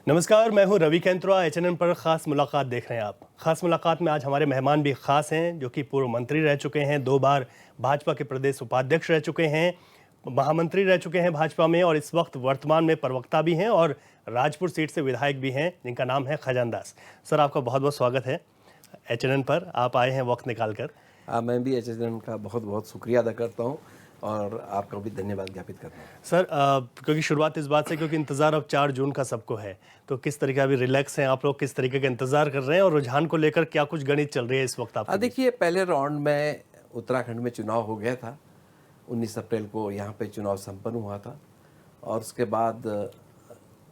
नमस्कार, मैं हूं रवि कैंत्रा। एचएनएन पर खास मुलाकात देख रहे हैं आप। खास मुलाकात में आज हमारे मेहमान भी खास हैं, जो कि पूर्व मंत्री रह चुके हैं, 2 बार भाजपा के प्रदेश उपाध्यक्ष रह चुके हैं, महामंत्री रह चुके हैं भाजपा में और इस वक्त वर्तमान में प्रवक्ता भी हैं और राजपुर सीट से विधायक भी हैं, जिनका नाम है खजान दास। सर, आपका बहुत बहुत स्वागत है एचएनएन पर। आप आए हैं वक्त निकाल कर। मैं भी एचएनएन का बहुत बहुत शुक्रिया अदा करता हूँ और आपका भी धन्यवाद ज्ञापित करता हूँ। सर, क्योंकि शुरुआत इस बात से, क्योंकि इंतज़ार अब 4 जून का सबको है, तो किस तरीके अभी रिलैक्स हैं आप लोग, किस तरीके का इंतज़ार कर रहे हैं और रुझान को लेकर क्या कुछ गणित चल रही है इस वक्त आपके बीच? देखिए, पहले राउंड में उत्तराखंड में चुनाव हो गया था। 19 अप्रैल को यहाँ पे चुनाव संपन्न हुआ था और उसके बाद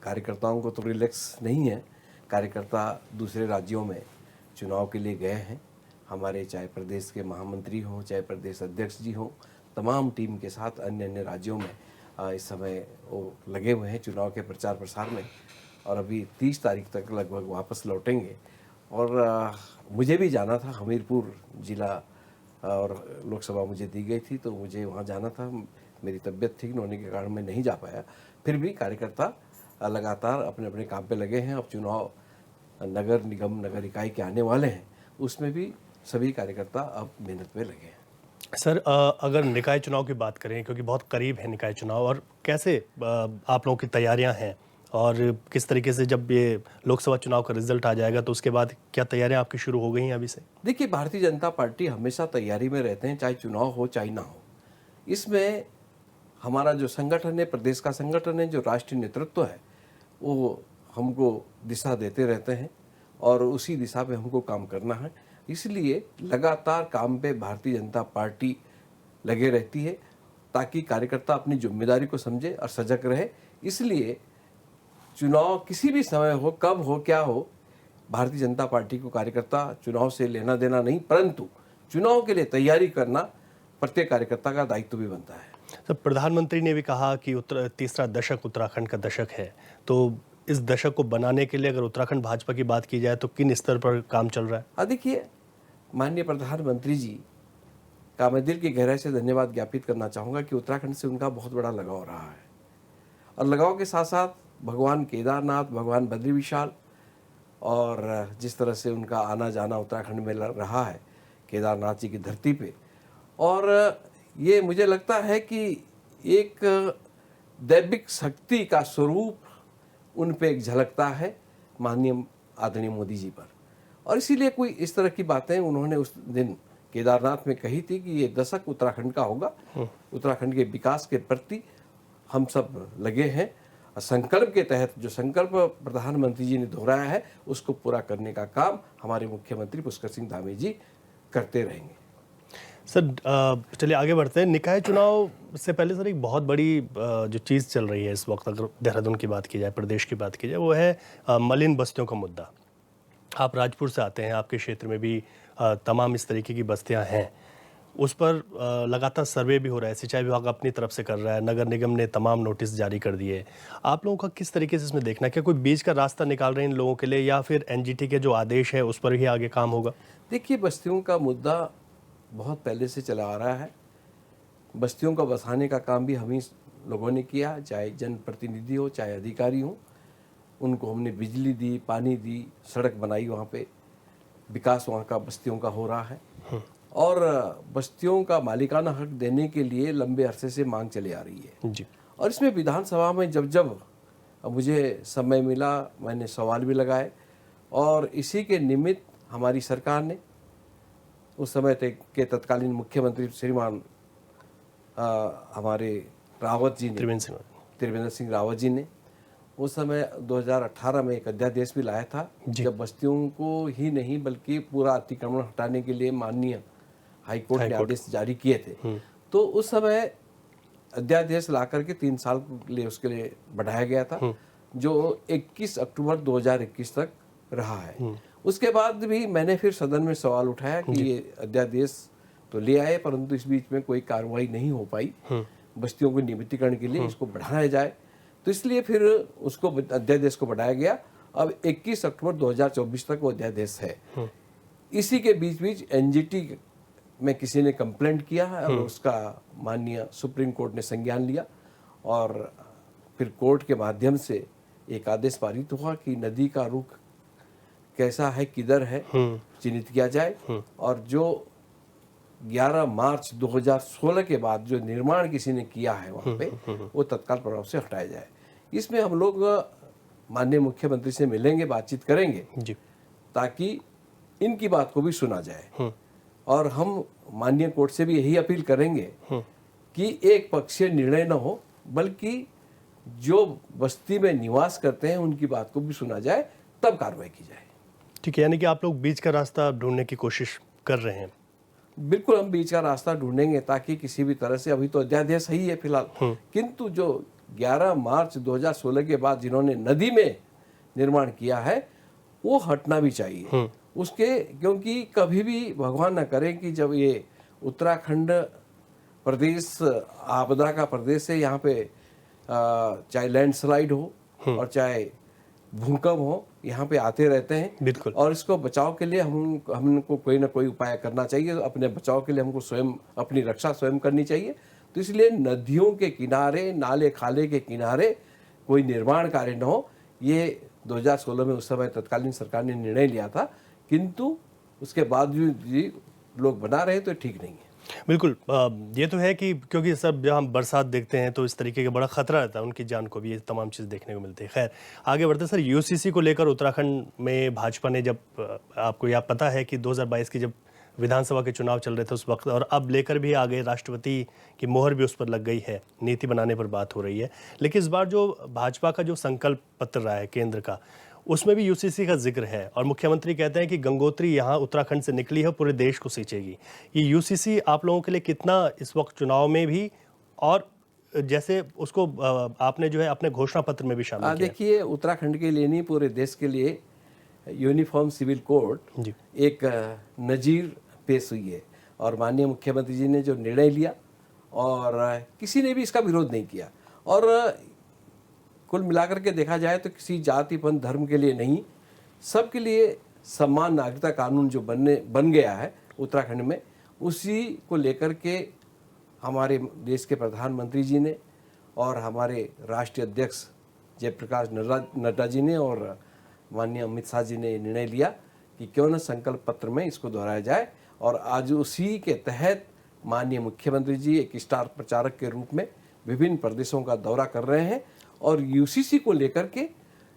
कार्यकर्ताओं को तो रिलैक्स नहीं है। कार्यकर्ता दूसरे राज्यों में चुनाव के लिए गए हैं। हमारे चाहे प्रदेश के महामंत्री हों, चाहे प्रदेश अध्यक्ष जी हों, तमाम टीम के साथ अन्य अन्य राज्यों में इस समय वो लगे हुए हैं चुनाव के प्रचार प्रसार में और अभी 30 तारीख तक लगभग वापस लौटेंगे। और मुझे भी जाना था, हमीरपुर जिला और लोकसभा मुझे दी गई थी तो मुझे वहाँ जाना था। मेरी तबीयत ठीक न होने के कारण मैं नहीं जा पाया। फिर भी कार्यकर्ता लगातार अपने अपने काम पे लगे हैं। अब चुनाव नगर निगम, नगर इकाई के आने वाले हैं, उसमें भी सभी कार्यकर्ता अब मेहनत में लगे हैं। सर, अगर निकाय चुनाव की बात करें, क्योंकि बहुत करीब है निकाय चुनाव, और कैसे आप लोगों की तैयारियां हैं और किस तरीके से जब ये लोकसभा चुनाव का रिजल्ट आ जाएगा तो उसके बाद क्या तैयारियां आपकी शुरू हो गई हैं अभी से? देखिए, भारतीय जनता पार्टी हमेशा तैयारी में रहते हैं, चाहे चुनाव हो चाहे ना हो। इसमें हमारा जो संगठन है, प्रदेश का संगठन है, जो राष्ट्रीय नेतृत्व है, वो हमको दिशा देते रहते हैं और उसी दिशा में हमको काम करना है। इसलिए लगातार काम पे भारतीय जनता पार्टी लगे रहती है ताकि कार्यकर्ता अपनी जिम्मेदारी को समझे और सजग रहे। इसलिए चुनाव किसी भी समय हो, कब हो, क्या हो, भारतीय जनता पार्टी को कार्यकर्ता चुनाव से लेना देना नहीं, परंतु चुनाव के लिए तैयारी करना प्रत्येक कार्यकर्ता का दायित्व भी बनता है। सर, प्रधानमंत्री ने भी कहा कि तीसरा दशक उत्तराखंड का दशक है, तो इस दशक को बनाने के लिए अगर उत्तराखंड भाजपा की बात की जाए तो किन स्तर पर काम चल रहा है? देखिए, माननीय प्रधानमंत्री जी का मैं दिल की गहराई से धन्यवाद ज्ञापित करना चाहूँगा कि उत्तराखंड से उनका बहुत बड़ा लगाव रहा है और लगाव के साथ साथ भगवान केदारनाथ, भगवान बद्री विशाल और जिस तरह से उनका आना जाना उत्तराखंड में रहा है केदारनाथ जी की धरती पे, और ये मुझे लगता है कि एक दैविक शक्ति का स्वरूप उन पे एक झलकता है माननीय आदरणीय मोदी जी पर। और इसीलिए कोई इस तरह की बातें उन्होंने उस दिन केदारनाथ में कही थी कि ये दशक उत्तराखंड का होगा। उत्तराखंड के विकास के प्रति हम सब लगे हैं। संकल्प के तहत जो संकल्प प्रधानमंत्री जी ने दोहराया है, उसको पूरा करने का काम हमारे मुख्यमंत्री पुष्कर सिंह धामी जी करते रहेंगे। सर, चलिए आगे बढ़ते हैं। निकाय चुनाव से पहले सर, एक बहुत बड़ी जो चीज़ चल रही है इस वक्त, अगर देहरादून की बात की जाए, प्रदेश की बात की जाए, वो है मलिन बस्तियों का मुद्दा। आप राजपुर से आते हैं, आपके क्षेत्र में भी तमाम इस तरीके की बस्तियां हैं, उस पर लगातार सर्वे भी हो रहा है, सिंचाई विभाग अपनी तरफ से कर रहा है, नगर निगम ने तमाम नोटिस जारी कर दिए। आप लोगों का किस तरीके से इसमें देखना है? क्या कोई बीच का रास्ता निकाल रहे हैं इन लोगों के लिए या फिर एनजीटी के जो आदेश है उस पर ही आगे काम होगा? देखिए, बस्तियों का मुद्दा बहुत पहले से चला आ रहा है। बस्तियों को बसाने का काम भी हम ही लोगों ने किया, चाहे जनप्रतिनिधि हो चाहे अधिकारी हो। उनको हमने बिजली दी, पानी दी, सड़क बनाई, वहाँ पे विकास वहाँ का बस्तियों का हो रहा है और बस्तियों का मालिकाना हक देने के लिए लंबे अरसे से मांग चली आ रही है जी। और इसमें विधानसभा में जब जब मुझे समय मिला, मैंने सवाल भी लगाए और इसी के निमित्त हमारी सरकार ने उस समय के तत्कालीन मुख्यमंत्री श्रीमान हमारे रावत जी ने, त्रिवेंद्र सिंह रावत जी ने उस समय 2018 में एक अध्यादेश भी लाया था, जब बस्तियों को ही नहीं बल्कि पूरा अतिक्रमण हटाने के लिए माननीय हाईकोर्ट ने आदेश जारी किए थे। तो उस समय अध्यादेश ला करके 3 साल के लिए उसके लिए बढ़ाया गया था, जो 21 अक्टूबर 2021 तक रहा है। उसके बाद भी मैंने फिर सदन में सवाल उठाया कि ये अध्यादेश तो ले आए, परंतु इस बीच में कोई कार्रवाई नहीं हो पाई बस्तियों के नियमितीकरण के लिए, इसको बढ़ाया जाए। तो इसलिए फिर उसको अध्यादेश को बढ़ाया गया। अब 21 अक्टूबर 2024 तक वो अध्यादेश है। इसी के बीच बीच एनजीटी में किसी ने कंप्लेंट किया है और उसका माननीय सुप्रीम कोर्ट ने संज्ञान लिया और फिर कोर्ट के माध्यम से एक आदेश पारित हुआ कि नदी का रुख कैसा है, किधर है, चिन्हित किया जाए और जो 11 मार्च 2016 के बाद जो निर्माण किसी ने किया है वहाँ पे वो तत्काल प्रभाव से हटाया जाए। इसमें हम लोग माननीय मुख्यमंत्री से मिलेंगे, बातचीत करेंगे जी। ताकि इनकी बात को भी सुना जाए और हम माननीय कोर्ट से भी यही अपील करेंगे कि एक पक्षीय निर्णय न हो, बल्कि जो बस्ती में निवास करते हैं उनकी बात को भी सुना जाए, तब कार्रवाई की जाए। ठीक है, यानी कि आप लोग बीच का रास्ता ढूंढने की कोशिश कर रहे हैं। बिल्कुल हम बीच का रास्ता ढूंढेंगे ताकि किसी भी तरह से, अभी तो अध्यादेश सही है फिलहाल, किंतु जो 11 मार्च 2016 के बाद जिन्होंने नदी में निर्माण किया है वो हटना भी चाहिए उसके, क्योंकि कभी भी भगवान न करे कि जब ये उत्तराखंड प्रदेश आपदा का प्रदेश है, यहाँ पे चाहे लैंडस्लाइड हो और चाहे भूकंप हो, यहाँ पे आते रहते हैं। बिल्कुल। और इसको बचाव के लिए हमको कोई ना कोई उपाय करना चाहिए। अपने बचाव के लिए हमको स्वयं अपनी रक्षा स्वयं करनी चाहिए। तो इसलिए नदियों के किनारे, नाले खाले के किनारे कोई निर्माण कार्य न हो, ये 2016 में उस समय तत्कालीन सरकार ने निर्णय लिया था, किंतु उसके बाद भी लोग बना रहे तो ठीक नहीं है। बिल्कुल, ये तो है कि क्योंकि सब जब हम बरसात देखते हैं तो इस तरीके का बड़ा खतरा रहता है, उनकी जान को भी ये तमाम चीज़ देखने को मिलती है। खैर आगे बढ़ते सर, यूसीसी को लेकर उत्तराखंड में भाजपा ने, जब आपको यह पता है कि 2022 की जब विधानसभा के चुनाव चल रहे थे उस वक्त, और अब लेकर भी आगे राष्ट्रपति की मोहर भी उस पर लग गई है, नीति बनाने पर बात हो रही है। लेकिन इस बार जो भाजपा का जो संकल्प पत्र रहा है केंद्र का, उसमें भी यूसीसी का जिक्र है और मुख्यमंत्री कहते हैं कि गंगोत्री यहाँ उत्तराखंड से निकली है, पूरे देश को सींचेगी। ये यूसीसी आप लोगों के लिए कितना इस वक्त चुनाव में भी, और जैसे उसको आपने जो है अपने घोषणा पत्र में भी शामिल किया? देखिए, उत्तराखंड के लिए नहीं, पूरे देश के लिए यूनिफॉर्म सिविल कोड जी। एक नजीर पेश हुई है और माननीय मुख्यमंत्री जी ने जो निर्णय लिया और किसी ने भी इसका विरोध नहीं किया। और कुल मिलाकर के देखा जाए तो किसी जाति पंथ धर्म के लिए नहीं, सबके लिए समान नागरिकता कानून जो बन गया है उत्तराखंड में, उसी को लेकर के हमारे देश के प्रधानमंत्री जी ने और हमारे राष्ट्रीय अध्यक्ष जयप्रकाश नड्डा जी ने और माननीय अमित शाह जी ने निर्णय लिया कि क्यों न संकल्प पत्र में इसको दोहराया जाए। और आज उसी के तहत माननीय मुख्यमंत्री जी एक स्टार प्रचारक के रूप में विभिन्न प्रदेशों का दौरा कर रहे हैं और यूसीसी को लेकर के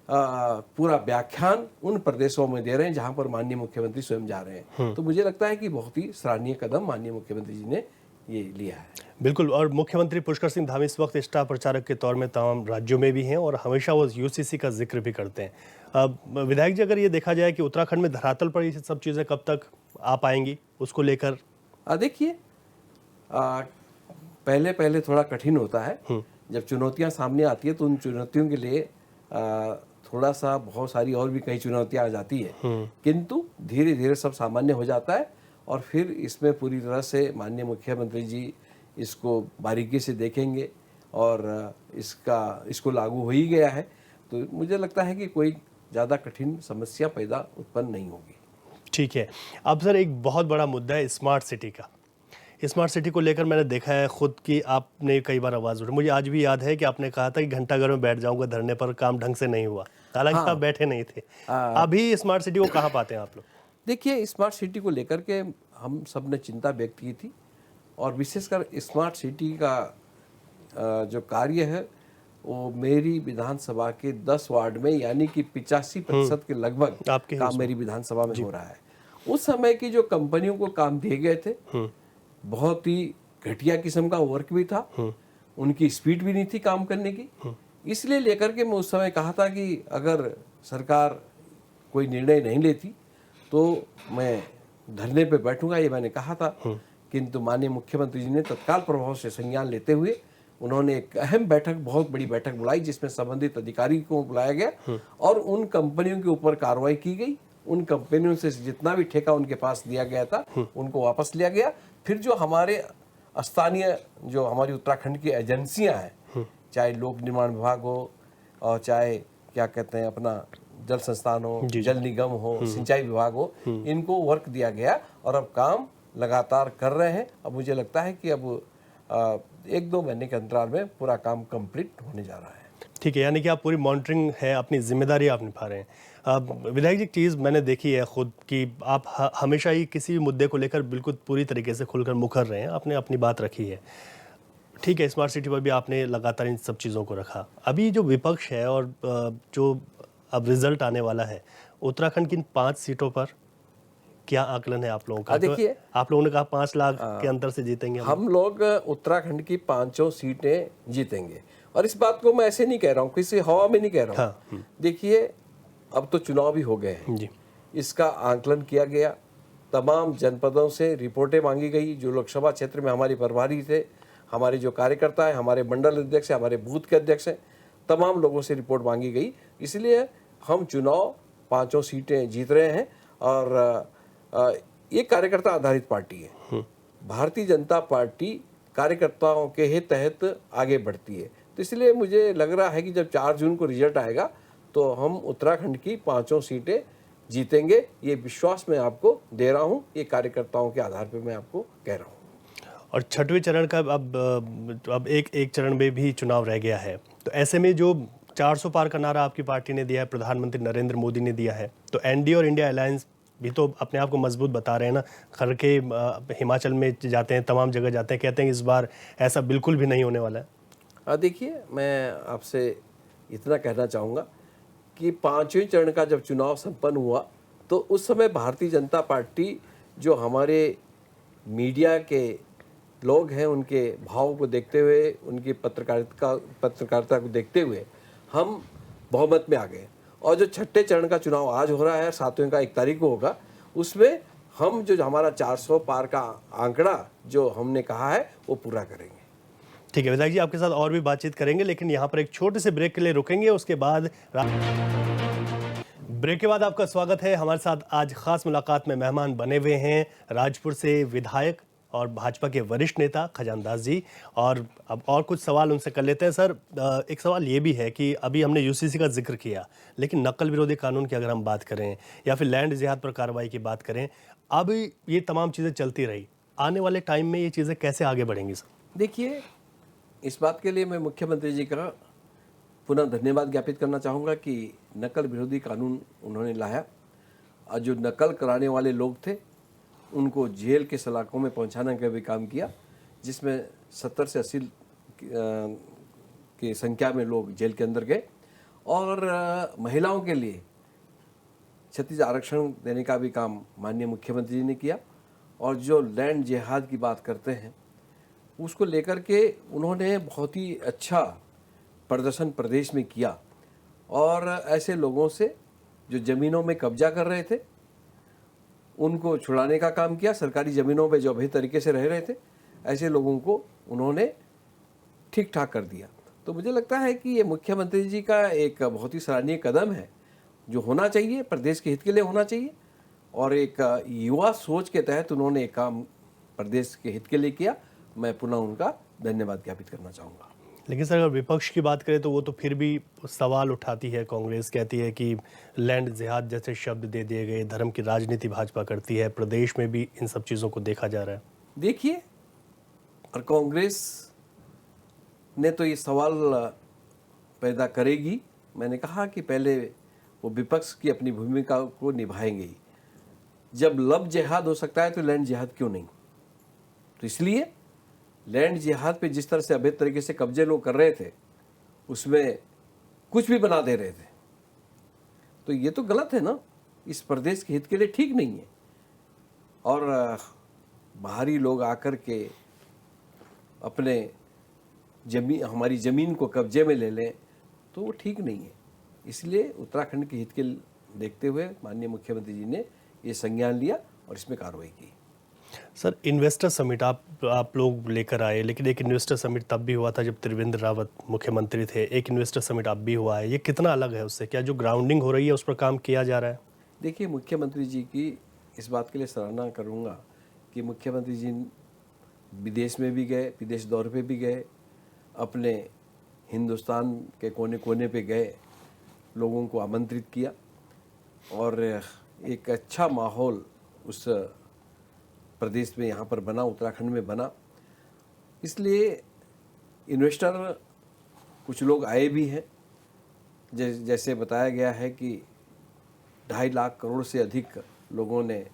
पूरा व्याख्यान उन प्रदेशों में दे रहे हैं जहां पर माननीय मुख्यमंत्री स्वयं जा रहे हैं। तो मुझे लगता है कि बहुत ही सराहनीय कदम माननीय मुख्यमंत्री जी ने ये लिया है। बिल्कुल, और मुख्यमंत्री पुष्कर सिंह धामी इस वक्त स्टार प्रचारक के तौर में तमाम राज्यों में भी हैं और हमेशा वो यूसीसी का जिक्र भी करते हैं। विधायक जी, अगर ये देखा जाए कि उत्तराखंड में धरातल पर ये सब चीज़ें कब तक आ पाएंगी, उसको लेकर देखिए, पहले पहले थोड़ा कठिन होता है। जब चुनौतियां सामने आती है तो उन चुनौतियों के लिए थोड़ा सा बहुत सारी और भी कई चुनौतियां आ जाती है, किंतु धीरे धीरे सब सामान्य हो जाता है और फिर इसमें पूरी तरह से माननीय मुख्यमंत्री जी इसको बारीकी से देखेंगे और इसको लागू हो ही गया है। तो मुझे लगता है कि कोई ज़्यादा कठिन समस्या पैदा उत्पन्न नहीं होगी। ठीक है। अब सर, एक बहुत बड़ा मुद्दा है स्मार्ट सिटी का। स्मार्ट सिटी को लेकर मैंने देखा है खुद कि आपने कई बार आवाज़ उठाई। मुझे आज भी याद है कि आपने कहा था कि घंटाघर में बैठ जाऊंगा धरने पर, काम ढंग से नहीं हुआ। हालांकि आप बैठे नहीं थे। अभी स्मार्ट सिटी को कहाँ पाते हैं आप लोग? देखिए, स्मार्ट सिटी को लेकर के हम सब ने चिंता व्यक्त की थी और विशेषकर स्मार्ट सिटी का जो कार्य है वो मेरी विधानसभा के 10 वार्ड में, यानी कि 85% के लगभग काम मेरी विधानसभा में हो रहा है। उस समय की जो कंपनियों को काम दिए गए थे, बहुत ही घटिया किस्म का वर्क भी था, उनकी स्पीड भी नहीं थी काम करने की। इसलिए लेकर के मैं उस समय कहा था कि अगर सरकार कोई निर्णय नहीं लेती तो मैं धरने पे बैठूंगा, ये मैंने कहा था। किंतु माननीय मुख्यमंत्री जी ने तत्काल प्रभाव से संज्ञान लेते हुए उन्होंने एक अहम बैठक, बहुत बड़ी बैठक बुलाई जिसमें संबंधित अधिकारी को बुलाया गया और उन कंपनियों के ऊपर कार्रवाई की गई। उन कंपनियों से जितना भी ठेका उनके पास दिया गया था उनको वापस लिया गया। फिर जो हमारे स्थानीय, जो हमारी उत्तराखंड की एजेंसियां हैं, चाहे लोक निर्माण विभाग हो और चाहे क्या कहते हैं अपना जल संस्थान हो, जल निगम हो, सिंचाई विभाग हो, इनको वर्क दिया गया और अब काम लगातार कर रहे हैं। अब मुझे लगता है कि अब 1-2 महीने के अंतराल में पूरा काम कंप्लीट होने जा रहा है। ठीक है, यानी कि आप पूरी मॉनिटरिंग है, अपनी जिम्मेदारी आप निभा रहे हैं। विधायक जी, एक चीज़ मैंने देखी है खुद कि आप हमेशा ही किसी भी मुद्दे को लेकर बिल्कुल पूरी तरीके से खुलकर मुखर रहे हैं, आपने अपनी बात रखी है। ठीक है, स्मार्ट सिटी पर भी आपने लगातार इन सब चीज़ों को रखा। अभी जो विपक्ष है और जो अब रिजल्ट आने वाला है, उत्तराखंड की इन 5 सीटों पर क्या आकलन है आप लोगों का? देखिए, आप लोगों ने कहा 5 लाख के अंतर से जीतेंगे हम लोग उत्तराखंड की 5 सीटें जीतेंगे, और इस बात को मैं ऐसे नहीं कह रहा हूँ, किसी हवा में नहीं कह रहा हूँ। हाँ। देखिए, अब तो चुनाव भी हो गए हैं, जी। इसका आंकलन किया गया, तमाम जनपदों से रिपोर्टें मांगी गई, जो लोकसभा क्षेत्र में हमारे प्रभारी थे, हमारे जो कार्यकर्ता हैं, हमारे मंडल अध्यक्ष हैं, हमारे बूथ के अध्यक्ष हैं, तमाम लोगों से रिपोर्ट मांगी गई। इसलिए हम चुनाव 5 सीटें जीत रहे हैं, और ये कार्यकर्ता आधारित पार्टी है। भारतीय जनता पार्टी कार्यकर्ताओं के ही तहत आगे बढ़ती है, तो इसलिए मुझे लग रहा है कि जब 4 जून को रिजल्ट आएगा तो हम उत्तराखंड की 5 सीटें जीतेंगे। ये विश्वास मैं आपको दे रहा हूँ, ये कार्यकर्ताओं के आधार पर मैं आपको कह रहा हूँ। और 6वें चरण का अब एक चरण में भी चुनाव रह गया है, तो ऐसे में जो 400 पार का नारा आपकी पार्टी ने दिया है, प्रधानमंत्री नरेंद्र मोदी ने दिया है, तो एनडीए और इंडिया अलायंस भी तो अपने आप को मजबूत बता रहे हैं ना। खर के हिमाचल में जाते हैं, तमाम जगह जाते हैं, कहते हैं इस बार ऐसा बिल्कुल भी नहीं होने वाला है। देखिए, मैं आपसे इतना कहना चाहूँगा कि 5वें चरण का जब चुनाव संपन्न हुआ तो उस समय भारतीय जनता पार्टी, जो हमारे मीडिया के लोग हैं, उनके भाव को देखते हुए, उनकी पत्रकारिता को देखते हुए हम बहुमत में आ गए। और जो 6ठे चरण का चुनाव आज हो रहा है, 7वें का 1 तारीख को होगा, उसमें हम जो हमारा 400 पार का आंकड़ा जो हमने कहा है वो पूरा करेंगे। ठीक है विधायक जी, आपके साथ और भी बातचीत करेंगे, लेकिन यहाँ पर एक छोटे से ब्रेक के लिए रुकेंगे। उसके बाद ब्रेक के बाद आपका स्वागत है। हमारे साथ आज खास मुलाकात में मेहमान बने हुए हैं राजपुर से विधायक और भाजपा के वरिष्ठ नेता खजानदास जी। और अब और कुछ सवाल उनसे कर लेते हैं। सर, एक सवाल ये भी है कि अभी हमने यूसीसी का जिक्र किया, लेकिन नकल विरोधी कानून की अगर हम बात करें या फिर लैंड जिहाद पर कार्रवाई की बात करें, अब ये तमाम चीज़ें चलती रही, आने वाले टाइम में ये चीज़ें कैसे आगे बढ़ेंगी सर? देखिए, इस बात के लिए मैं मुख्यमंत्री जी का पुनः धन्यवाद ज्ञापित करना चाहूँगा कि नकल विरोधी कानून उन्होंने लाया, और जो नकल कराने वाले लोग थे उनको जेल के सलाखों में पहुंचाने का भी काम किया, जिसमें 70 से 80 की संख्या में लोग जेल के अंदर गए। और महिलाओं के लिए क्षतिज आरक्षण देने का भी काम माननीय मुख्यमंत्री जी ने किया। और जो लैंड जिहाद की बात करते हैं, उसको लेकर के उन्होंने बहुत ही अच्छा प्रदर्शन प्रदेश में किया, और ऐसे लोगों से जो ज़मीनों में कब्जा कर रहे थे उनको छुड़ाने का काम किया। सरकारी ज़मीनों पे जो अवैध तरीके से रह रहे थे, ऐसे लोगों को उन्होंने ठीक ठाक कर दिया। तो मुझे लगता है कि ये मुख्यमंत्री जी का एक बहुत ही सराहनीय कदम है, जो होना चाहिए, प्रदेश के हित के लिए होना चाहिए, और एक युवा सोच के तहत उन्होंने एक काम प्रदेश के हित के लिए किया। मैं पुनः उनका धन्यवाद ज्ञापित करना चाहूँगा। लेकिन सर, अगर विपक्ष की बात करें तो वो तो फिर भी सवाल उठाती है। कांग्रेस कहती है कि लैंड जिहाद जैसे शब्द दे दिए गए, धर्म की राजनीति भाजपा करती है, प्रदेश में भी इन सब चीज़ों को देखा जा रहा है। देखिए, और कांग्रेस ने तो ये सवाल पैदा करेगी। मैंने कहा कि पहले वो विपक्ष की अपनी भूमिका को निभाएंगे ही। जब लब जिहाद हो सकता है तो लैंड जिहाद क्यों नहीं? तो इसलिए लैंड जिहाद पे जिस तरह से अवैध तरीके से कब्जे लोग कर रहे थे, उसमें कुछ भी बना दे रहे थे, तो ये तो गलत है ना, इस प्रदेश के हित के लिए ठीक नहीं है। और बाहरी लोग आकर के अपने हमारी ज़मीन को कब्जे में ले लें तो वो ठीक नहीं है। इसलिए उत्तराखंड के हित के देखते हुए माननीय मुख्यमंत्री जी ने ये संज्ञान लिया और इसमें कार्रवाई की। सर, इन्वेस्टर समिट आप लोग लेकर आए, लेकिन एक इन्वेस्टर समिट तब भी हुआ था जब त्रिवेंद्र रावत मुख्यमंत्री थे। एक इन्वेस्टर समिट अब भी हुआ है, ये कितना अलग है उससे? क्या जो ग्राउंडिंग हो रही है उस पर काम किया जा रहा है? देखिए, मुख्यमंत्री जी की इस बात के लिए सराहना करूंगा कि मुख्यमंत्री जी विदेश में भी गए, विदेश दौरे पे भी गए, अपने हिंदुस्तान के कोने कोने पे गए, लोगों को आमंत्रित किया, और एक अच्छा माहौल उस प्रदेश में यहाँ पर बना, उत्तराखंड में बना। इसलिए इन्वेस्टर कुछ लोग आए भी हैं, जैसे बताया गया है कि 2.5 लाख करोड़ से अधिक लोगों ने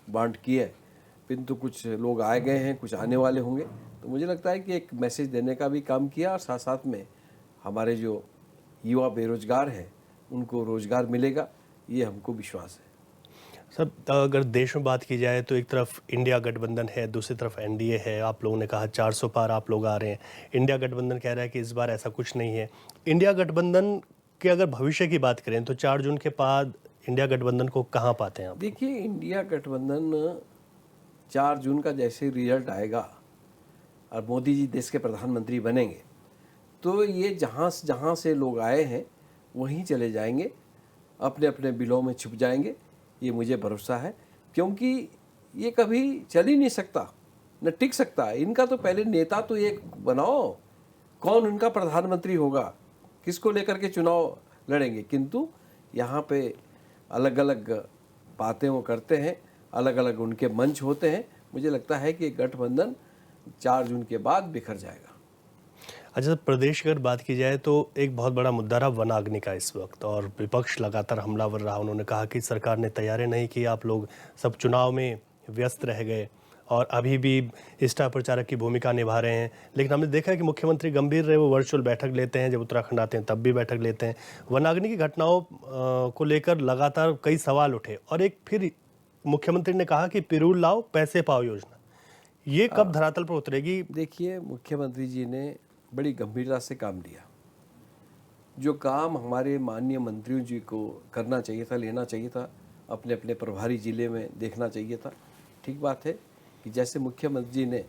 बांट किए, किंतु कुछ लोग आए गए हैं, कुछ आने वाले होंगे। तो मुझे लगता है कि एक मैसेज देने का भी काम किया और साथ साथ में हमारे जो युवा बेरोजगार हैं उनको रोजगार मिलेगा, ये हमको विश्वास है। सर, अगर देश में बात की जाए तो एक तरफ इंडिया गठबंधन है, दूसरी तरफ एनडीए है। आप लोगों ने कहा 400 पार आप लोग आ रहे हैं। इंडिया गठबंधन कह रहा है कि इस बार ऐसा कुछ नहीं है। इंडिया गठबंधन के अगर भविष्य की बात करें तो 4 जून के बाद इंडिया गठबंधन को कहाँ पाते हैं आप? देखिए, इंडिया गठबंधन 4 जून का जैसे रिजल्ट आएगा और मोदी जी देश के प्रधानमंत्री बनेंगे तो ये जहाँ से लोग आए हैं वहीं चले जाएंगे, अपने अपने बिलों में छुप जाएंगे, ये मुझे भरोसा है। क्योंकि ये कभी चल ही नहीं सकता, न टिक सकता। इनका तो पहले नेता तो एक बनाओ, कौन उनका प्रधानमंत्री होगा, किसको लेकर के चुनाव लड़ेंगे। किंतु यहाँ पे अलग अलग बातें वो करते हैं, अलग अलग उनके मंच होते हैं। मुझे लगता है कि गठबंधन 4 जून के बाद बिखर जाएगा। अच्छा सर, प्रदेश की अगर बात की जाए तो एक बहुत बड़ा मुद्दा रहा वनाग्नि का इस वक्त, और विपक्ष लगातार हमलावर रहा। उन्होंने कहा कि सरकार ने तैयारी नहीं की, आप लोग सब चुनाव में व्यस्त रह गए और अभी भी स्टार प्रचारक की भूमिका निभा रहे हैं। लेकिन हमने देखा है कि मुख्यमंत्री गंभीर रहे, वो वर्चुअल बैठक लेते हैं, जब उत्तराखंड आते हैं तब भी बैठक लेते हैं। वनाग्नि की घटनाओं को लेकर लगातार कई सवाल उठे और एक फिर मुख्यमंत्री ने कहा कि पिरूल लाओ पैसे पाओ योजना, ये कब धरातल पर उतरेगी? देखिए, मुख्यमंत्री जी ने बड़ी गंभीरता से काम लिया। जो काम हमारे माननीय मंत्रियों जी को करना चाहिए था, लेना चाहिए था, अपने अपने प्रभारी जिले में देखना चाहिए था। ठीक बात है कि जैसे मुख्यमंत्री जी ने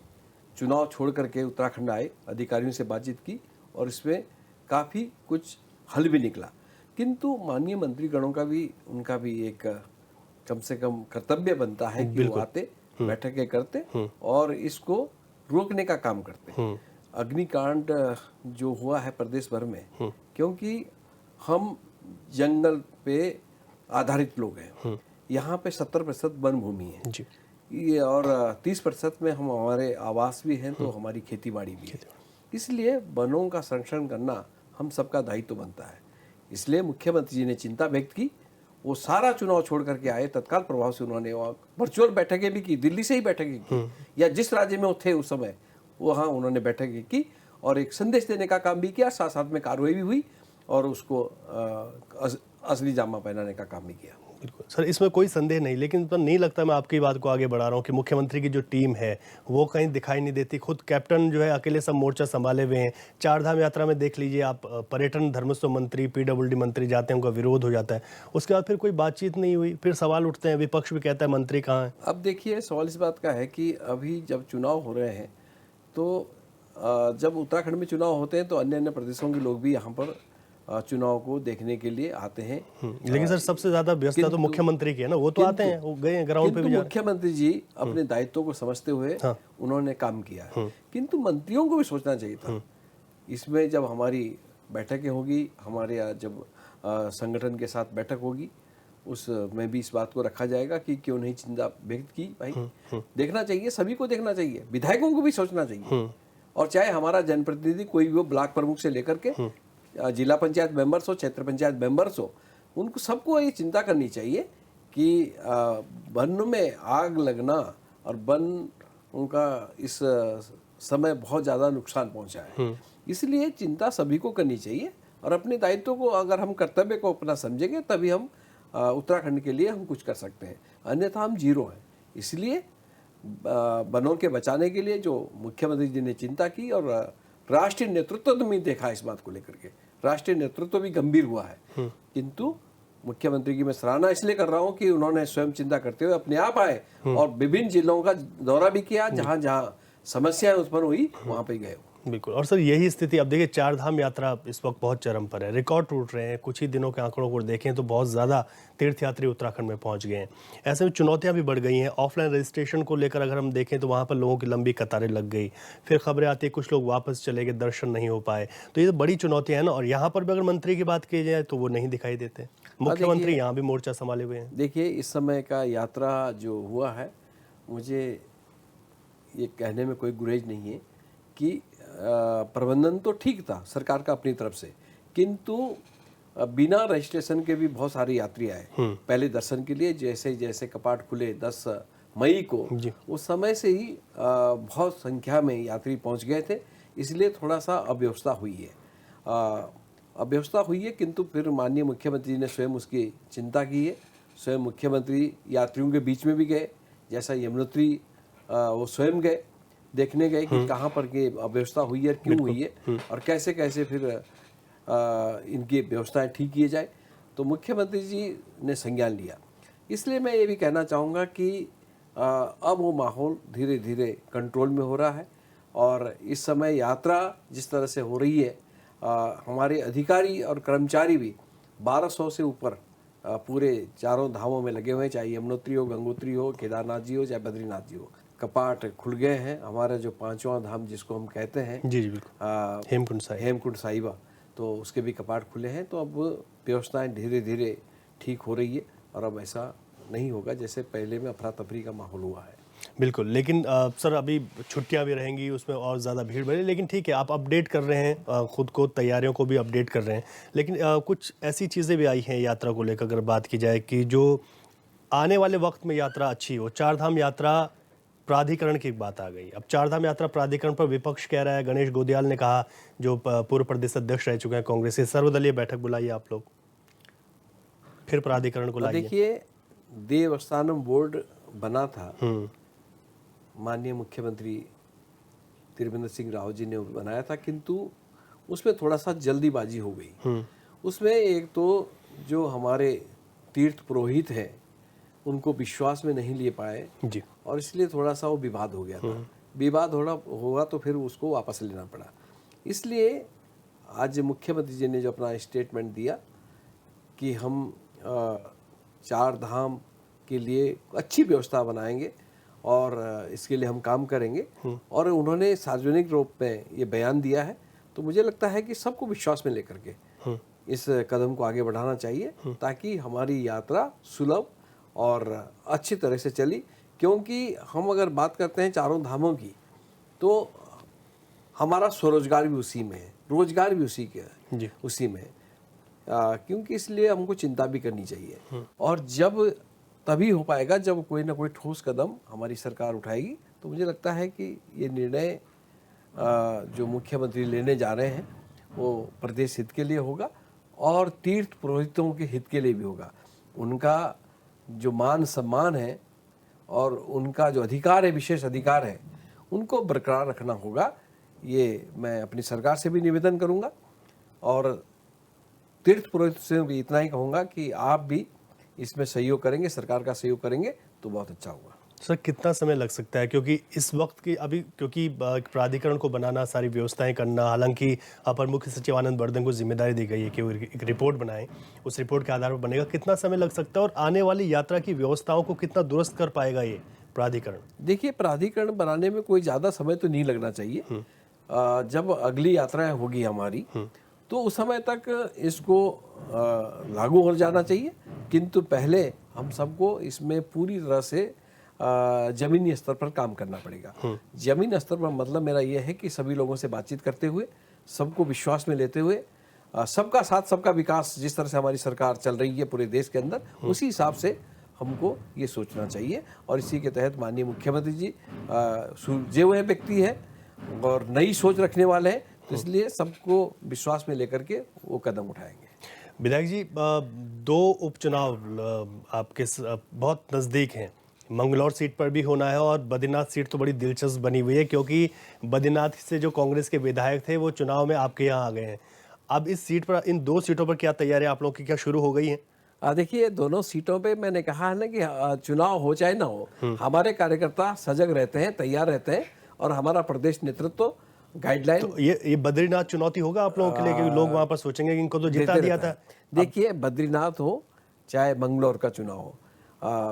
चुनाव छोड़ करके उत्तराखंड आए, अधिकारियों से बातचीत की और इसमें काफ़ी कुछ हल भी निकला। किंतु माननीय मंत्रीगणों का भी, उनका भी एक कम से कम कर्तव्य बनता है कि वो आते, बैठकें करते और इसको रोकने का काम करते। अग्निकांड जो हुआ है प्रदेश भर में, क्योंकि हम जंगल पे आधारित लोग हैं, यहाँ पे 70% वन भूमि है जी। ये, और 30% में हम हमारे आवास भी हैं, तो हमारी खेती बाड़ी भी है। इसलिए वनों का संरक्षण करना हम सबका दायित्व बनता है। इसलिए मुख्यमंत्री जी ने चिंता व्यक्त की, वो सारा चुनाव छोड़ करके आए, तत्काल प्रभाव से उन्होंने वर्चुअल बैठकें भी की, दिल्ली से ही बैठकें की, या जिस राज्य में वो थे उस समय वहाँ उन्होंने बैठकें की और एक संदेश देने का काम भी किया, साथ साथ में कार्रवाई भी हुई और उसको असली जामा पहनाने का काम भी किया। बिल्कुल सर, इसमें कोई संदेह नहीं, लेकिन तो नहीं लगता, मैं आपकी बात को आगे बढ़ा रहा हूँ कि मुख्यमंत्री की जो टीम है वो कहीं दिखाई नहीं देती। खुद कैप्टन जो है अकेले सब मोर्चा संभाले हुए हैं। 4 धाम यात्रा में देख लीजिए आप, पर्यटन धर्मस्व मंत्री, पीडब्ल्यूडी मंत्री जाते हैं, उनका विरोध हो जाता है, उसके बाद फिर कोई बातचीत नहीं हुई, फिर सवाल उठते हैं, विपक्ष भी कहता है मंत्री कहाँ है। अब देखिए, सवाल इस बात का है कि अभी जब चुनाव हो रहे हैं तो जब उत्तराखंड में चुनाव होते हैं तो अन्य अन्य प्रदेशों के लोग भी यहाँ पर चुनाव को देखने के लिए आते हैं। लेकिन सर सबसे ज्यादा व्यस्तता तो मुख्यमंत्री की है ना, वो तो आते हैं, वो गए ग्राउंड पे भी जा रहे हैं। मुख्यमंत्री जी अपने दायित्वों को समझते हुए उन्होंने काम किया है, किंतु मंत्रियों को भी सोचना चाहिए था। इसमें जब हमारी बैठकें होगी, हमारे यहाँ जब संगठन के साथ बैठक होगी, उसमें भी इस बात को रखा जाएगा कि क्यों नहीं चिंता व्यक्त की। भाई देखना चाहिए, सभी को देखना चाहिए, विधायकों को भी सोचना चाहिए, और चाहे हमारा जनप्रतिनिधि कोई भी हो, ब्लॉक प्रमुख से लेकर के जिला पंचायत मेंबर्स हो, क्षेत्र पंचायत मेंबर्स हो, उनको सबको ये चिंता करनी चाहिए कि वन में आग लगना और वन उनका इस समय बहुत ज़्यादा नुकसान पहुंचा है। इसलिए चिंता सभी को करनी चाहिए और अपने दायित्व को, अगर हम कर्तव्य को अपना समझेंगे तभी हम उत्तराखंड के लिए हम कुछ कर सकते हैं, अन्यथा हम जीरो हैं। इसलिए वनों के बचाने के लिए जो मुख्यमंत्री जी ने चिंता की, और राष्ट्रीय नेतृत्व तो मैं देखा इस बात को लेकर के, राष्ट्रीय नेतृत्व भी गंभीर हुआ है। किंतु मुख्यमंत्री की मैं सराहना इसलिए कर रहा हूं कि उन्होंने स्वयं चिंता करते हुए अपने आप आए और विभिन्न जिलों का दौरा भी किया, जहां जहां समस्याएं उत्पन्न हुई वहां पे गए। बिल्कुल, और सर यही स्थिति अब देखिए, 4 धाम यात्रा इस वक्त बहुत चरम पर है, रिकॉर्ड टूट रहे हैं। कुछ ही दिनों के आंकड़ों को देखें तो बहुत ज़्यादा तीर्थयात्री उत्तराखंड में पहुंच गए हैं। ऐसे में चुनौतियां भी बढ़ गई हैं। ऑफलाइन रजिस्ट्रेशन को लेकर अगर हम देखें तो वहाँ पर लोगों की लंबी कतारें लग गई, फिर खबरें आती है कुछ लोग वापस चले गए, दर्शन नहीं हो पाए। तो ये तो बड़ी चुनौतियाँ हैं ना, और यहाँ पर भी अगर मंत्री की बात की जाए तो वो नहीं दिखाई देते। मुख्यमंत्री यहाँ भी मोर्चा संभाले हुए हैं। देखिए, इस समय का यात्रा जो हुआ है, मुझे ये कहने में कोई गुरेज नहीं है कि प्रबंधन तो ठीक था सरकार का अपनी तरफ से, किंतु बिना रजिस्ट्रेशन के भी बहुत सारे यात्री आए पहले दर्शन के लिए। जैसे जैसे कपाट खुले 10 मई को, उस समय से ही बहुत संख्या में यात्री पहुंच गए थे, इसलिए थोड़ा सा अव्यवस्था हुई है। अव्यवस्था हुई है, किंतु फिर माननीय मुख्यमंत्री ने स्वयं उसकी चिंता की है। स्वयं मुख्यमंत्री यात्रियों के बीच में भी गए, जैसा यमुनोत्री वो स्वयं गए, देखने गए कि कहाँ पर ये अव्यवस्था हुई है, क्यों हुई है, और कैसे कैसे फिर इनकी व्यवस्थाएं ठीक किए जाए। तो मुख्यमंत्री जी ने संज्ञान लिया। इसलिए मैं ये भी कहना चाहूँगा कि अब वो माहौल धीरे धीरे कंट्रोल में हो रहा है, और इस समय यात्रा जिस तरह से हो रही है, हमारे अधिकारी और कर्मचारी भी 1200 से ऊपर पूरे चारों धामों में लगे हुए हैं, चाहे यमुनोत्री हो, गंगोत्री हो, केदारनाथ जी हो, चाहे बद्रीनाथ जी हो। कपाट खुल गए हैं। हमारा जो 5वां धाम जिसको हम कहते हैं, जी बिल्कुल, हेमकुंड साहिबा, तो उसके भी कपाट खुले हैं। तो अब व्यवस्थाएं धीरे धीरे ठीक हो रही है, और अब ऐसा नहीं होगा जैसे पहले में अफरा तफरी का माहौल हुआ है। बिल्कुल, लेकिन सर अभी छुट्टियां भी रहेंगी, उसमें और ज़्यादा भीड़ बढ़ेगी, लेकिन ठीक है, आप अपडेट कर रहे हैं, खुद को तैयारियों को भी अपडेट कर रहे हैं। लेकिन कुछ ऐसी चीज़ें भी आई हैं यात्रा को लेकर, अगर बात की जाए कि जो आने वाले वक्त में यात्रा अच्छी हो। चारधाम यात्रा प्राधिकरण की बात आ गई। अब चारधाम यात्रा प्राधिकरण पर विपक्ष कह रहा है, गणेश गोदियाल ने कहा, जो पूर्व प्रदेश अध्यक्ष रह चुके हैं कांग्रेस से, सर्वदलीय बैठक बुलाइए आप लोग, फिर प्राधिकरण को लाइए। देखिए, देवस्थानम बोर्ड बना था, माननीय मुख्यमंत्री त्रिवेंद्र सिंह रावत जी ने बनाया था, किंतु उसमें थोड़ा सा जल्दीबाजी हो गई। उसमें एक तो जो हमारे तीर्थ पुरोहित हैं, उनको विश्वास में नहीं ले पाए जी, और इसलिए थोड़ा सा वो विवाद हो गया था। विवाद होगा तो फिर उसको वापस लेना पड़ा। इसलिए आज मुख्यमंत्री जी ने जो अपना स्टेटमेंट दिया कि हम 4 धाम के लिए अच्छी व्यवस्था बनाएंगे और इसके लिए हम काम करेंगे, और उन्होंने सार्वजनिक रूप में ये बयान दिया है, तो मुझे लगता है कि सबको विश्वास में लेकर के इस कदम को आगे बढ़ाना चाहिए, ताकि हमारी यात्रा सुलभ और अच्छी तरह से चली। क्योंकि हम अगर बात करते हैं चारों धामों की, तो हमारा स्वरोजगार भी उसी में है, रोजगार भी उसी में है, क्योंकि इसलिए हमको चिंता भी करनी चाहिए। और जब तभी हो पाएगा जब कोई ना कोई ठोस कदम हमारी सरकार उठाएगी। तो मुझे लगता है कि ये निर्णय जो मुख्यमंत्री लेने जा रहे हैं वो प्रदेश हित के लिए होगा और तीर्थ पुरोहितों के हित के लिए भी होगा। उनका जो मान सम्मान है और उनका जो अधिकार है, विशेष अधिकार है, उनको बरकरार रखना होगा। ये मैं अपनी सरकार से भी निवेदन करूंगा, और तीर्थ पुरोहित से भी इतना ही कहूँगा कि आप भी इसमें सहयोग करेंगे, सरकार का सहयोग करेंगे तो बहुत अच्छा होगा। सर कितना समय लग सकता है, क्योंकि इस वक्त की अभी, क्योंकि प्राधिकरण को बनाना, सारी व्यवस्थाएं करना, हालांकि अपर मुख्य सचिव आनंद वर्धन को जिम्मेदारी दी गई है कि वो एक रिपोर्ट बनाएं, उस रिपोर्ट के आधार पर बनेगा, कितना समय लग सकता है और आने वाली यात्रा की व्यवस्थाओं को कितना दुरुस्त कर पाएगा ये प्राधिकरण? देखिए, प्राधिकरण बनाने में कोई ज़्यादा समय तो नहीं लगना चाहिए। जब अगली यात्राएं होगी हमारी, तो उस समय तक इसको लागू हो जाना चाहिए, किंतु पहले हम सबको इसमें पूरी तरह से जमीनी स्तर पर काम करना पड़ेगा। जमीनी स्तर पर मतलब मेरा यह है कि सभी लोगों से बातचीत करते हुए, सबको विश्वास में लेते हुए, सबका साथ सबका विकास, जिस तरह से हमारी सरकार चल रही है पूरे देश के अंदर, उसी हिसाब से हमको ये सोचना चाहिए। और इसी के तहत माननीय मुख्यमंत्री जी सुलझे हुए व्यक्ति है और नई सोच रखने वाले हैं, तो इसलिए सबको विश्वास में लेकर के वो कदम उठाएंगे। विधायक जी, 2 उपचुनाव आपके बहुत नज़दीक हैं। मंगलौर सीट पर भी होना है और बद्रीनाथ सीट तो बड़ी दिलचस्प बनी हुई है, क्योंकि बद्रीनाथ से जो कांग्रेस के विधायक थे वो चुनाव में आपके यहाँ आ गए हैं। अब इस सीट पर, इन 2 सीटों पर क्या तैयारी आप लोगों की क्या शुरू हो गई है? देखिए, दोनों सीटों पे मैंने कहा है ना कि चुनाव हो चाहे ना हो, हमारे कार्यकर्ता सजग रहते हैं, तैयार रहते हैं, और हमारा प्रदेश नेतृत्व गाइडलाइन। तो ये बद्रीनाथ चुनौती होगा आप लोगों के लिए, क्योंकि लोग वहां पर सोचेंगे कि इनको तो जिता दिया था। देखिए, बद्रीनाथ हो चाहे मंगलौर का चुनाव हो,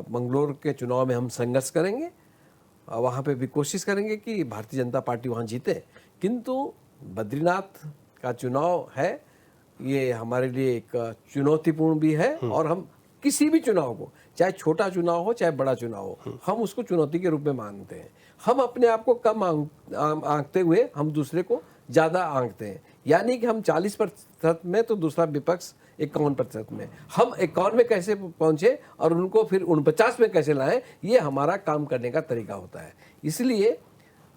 मंगलौर के चुनाव में हम संघर्ष करेंगे, वहाँ पे भी कोशिश करेंगे कि भारतीय जनता पार्टी वहाँ जीते, किंतु बद्रीनाथ का चुनाव है, ये हमारे लिए एक चुनौतीपूर्ण भी है। और हम किसी भी चुनाव को, चाहे छोटा चुनाव हो चाहे बड़ा चुनाव हो, हम उसको चुनौती के रूप में मानते हैं। हम अपने आप को कम आंकते हुए हम दूसरे को ज़्यादा आंकते हैं, यानी कि हम 40% में तो दूसरा विपक्ष 51% में। हम 51 में कैसे पहुंचे और उनको फिर 49 में कैसे लाएं, ये हमारा काम करने का तरीका होता है। इसलिए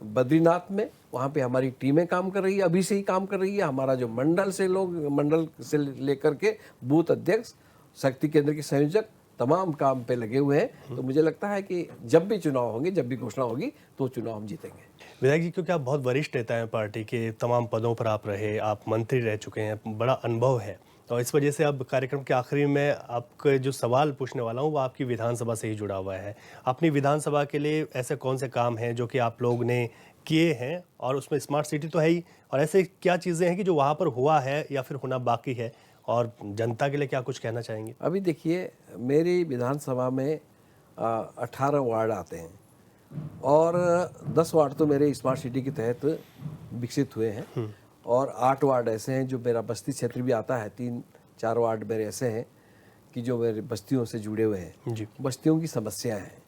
बद्रीनाथ में वहाँ पे हमारी टीमें काम कर रही है, अभी से ही काम कर रही है। हमारा जो मंडल से लेकर के बूथ अध्यक्ष, शक्ति केंद्र के संयोजक तमाम काम पे लगे हुए हैं। तो मुझे लगता है कि जब भी चुनाव होंगे, जब भी घोषणा होगी, तो चुनाव हम जीतेंगे। विधायक जी, क्योंकि आप बहुत वरिष्ठ नेता हैं, पार्टी के तमाम पदों पर आप रहे, आप मंत्री रह चुके हैं, बड़ा अनुभव है, और इस वजह से अब कार्यक्रम के आखिरी में आपके जो सवाल पूछने वाला हूँ वो आपकी विधानसभा से ही जुड़ा हुआ है। अपनी विधानसभा के लिए ऐसे कौन से काम हैं जो कि आप लोग ने किए हैं, और उसमें स्मार्ट सिटी तो है ही, और ऐसे क्या चीज़ें हैं कि जो वहाँ पर हुआ है या फिर होना बाकी है, और जनता के लिए क्या कुछ कहना चाहेंगे? अभी देखिए, मेरी विधानसभा में 18 वार्ड आते हैं और 10 वार्ड तो मेरे स्मार्ट सिटी के तहत विकसित हुए हैं और 8 वार्ड ऐसे हैं जो मेरा बस्ती क्षेत्र भी आता है। 3-4 वार्ड मेरे ऐसे हैं कि जो मेरे बस्तियों से जुड़े हुए हैं जी। बस्तियों की समस्याएं हैं,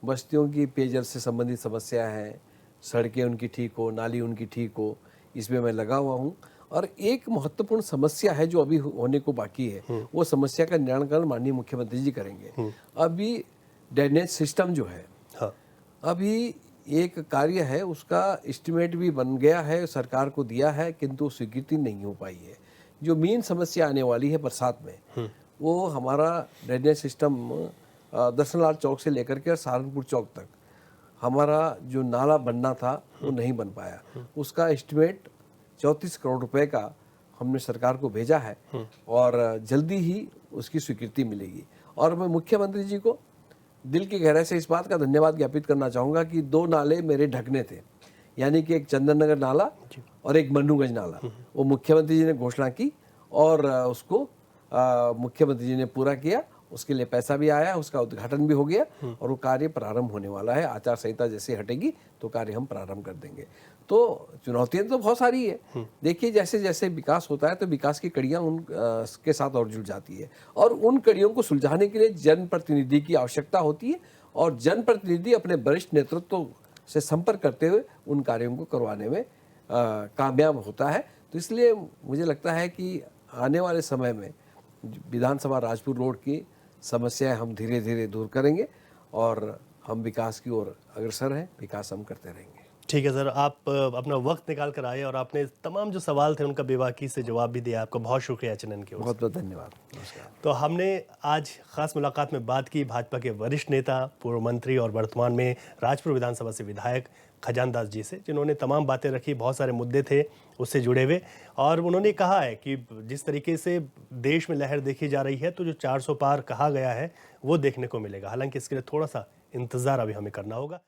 बस्तियों की पेयजल से संबंधित समस्या है, सड़कें उनकी ठीक हो, नाली उनकी ठीक हो, इसमें मैं लगा हुआ हूँ। और एक महत्वपूर्ण समस्या है जो अभी होने को बाकी है, वो समस्या का निराकरण माननीय मुख्यमंत्री जी करेंगे। अभी ड्रेनेज सिस्टम जो है, हाँ। अभी एक कार्य है, उसका एस्टिमेट भी बन गया है, सरकार को दिया है, किंतु स्वीकृति नहीं हो पाई है। जो मेन समस्या आने वाली है बरसात में, वो हमारा ड्रेनेज सिस्टम दर्शनलाल चौक से लेकर के सहारनपुर चौक तक हमारा जो नाला बनना था वो नहीं बन पाया। उसका एस्टिमेट 34 करोड़ रुपए का हमने सरकार को भेजा है और जल्दी ही उसकी स्वीकृति मिलेगी। और मैं मुख्यमंत्री जी को दिल की गहराई से इस बात का धन्यवाद ज्ञापित करना चाहूँगा कि 2 नाले मेरे ढकने थे, यानी कि एक चंदन नगर नाला और एक मन्नूगंज नाला। वो मुख्यमंत्री जी ने घोषणा की और उसको मुख्यमंत्री जी ने पूरा किया। उसके लिए पैसा भी आया, उसका उद्घाटन भी हो गया और वो कार्य प्रारंभ होने वाला है। आचार संहिता जैसे हटेगी तो कार्य हम प्रारंभ कर देंगे। तो चुनौतियां तो बहुत सारी है। देखिए, जैसे जैसे विकास होता है तो विकास की कड़ियां उन के साथ और जुड़ जाती है और उन कड़ियों को सुलझाने के लिए जनप्रतिनिधि की आवश्यकता होती है और जनप्रतिनिधि अपने वरिष्ठ नेतृत्व से संपर्क करते हुए उन कार्यों को करवाने में कामयाब होता है। तो इसलिए मुझे लगता है कि आने वाले समय में विधानसभा राजपुर रोड की समस्याएं हम धीरे धीरे दूर करेंगे और हम विकास की ओर अग्रसर हैं, विकास हम करते रहेंगे। ठीक है सर, आप अपना वक्त निकाल कर आए और आपने तमाम जो सवाल थे उनका बेबाकी से जवाब भी दिया। आपका बहुत शुक्रिया चैनल की ओर से। बहुत बहुत धन्यवाद। नमस्कार। तो हमने आज खास मुलाकात में बात की भाजपा के वरिष्ठ नेता, पूर्व मंत्री और वर्तमान में राजपुर विधानसभा से विधायक खजान दास जी से, जिन्होंने तमाम बातें रखी। बहुत सारे मुद्दे थे उससे जुड़े हुए, और उन्होंने कहा है कि जिस तरीके से देश में लहर देखी जा रही है तो जो 400 पार कहा गया है वो देखने को मिलेगा। हालांकि इसके लिए थोड़ा सा इंतज़ार अभी हमें करना होगा।